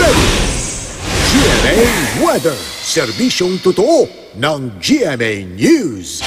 ready! GMA Weather, serbisyong totoo ng GMA News.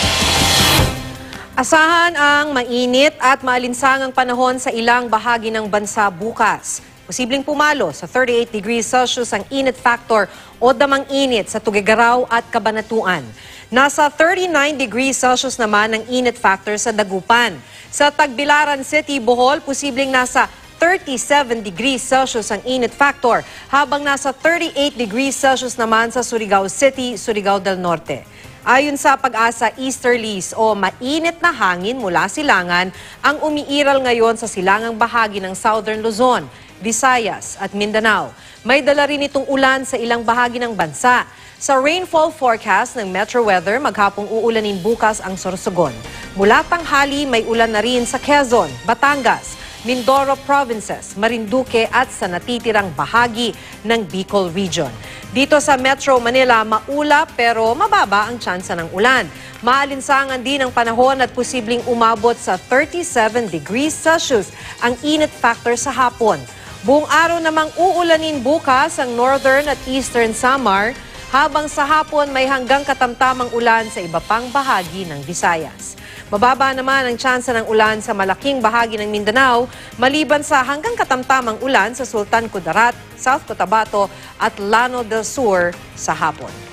Asahan ang mainit at maalinsangang panahon sa ilang bahagi ng bansa bukas. Posibleng pumalo sa 38 degrees Celsius ang init factor o damang init sa Tuguegarao at Cabanatuan. Nasa 39 degrees Celsius naman ang init factor sa Dagupan. Sa Tagbilaran City, Bohol, posibleng nasa 37 degrees Celsius ang init factor, habang nasa 38 degrees Celsius naman sa Surigao City, Surigao del Norte. Ayon sa Pag-asa Easterlies o mainit na hangin mula silangan ang umiiral ngayon sa silangang bahagi ng Southern Luzon, Visayas at Mindanao. May dala rin itong ulan sa ilang bahagi ng bansa. Sa rainfall forecast ng Metro Weather, maghapong uulanin bukas ang Sorsogon. Mula tanghali, may ulan na rin sa Quezon, Batangas, Mindoro Provinces, Marinduque at sa natitirang bahagi ng Bicol Region. Dito sa Metro Manila, maulap pero mababa ang tsansa ng ulan. Maalinsangan din ang panahon at posibleng umabot sa 37 degrees Celsius ang init factor sa hapon. Buong araw namang uulanin bukas ang Northern at Eastern Samar, habang sa hapon may hanggang katamtamang ulan sa iba pang bahagi ng Visayas. Mababa naman ang tsansa ng ulan sa malaking bahagi ng Mindanao, maliban sa hanggang katamtamang ulan sa Sultan Kudarat, South Cotabato at Llano del Sur sa hapon.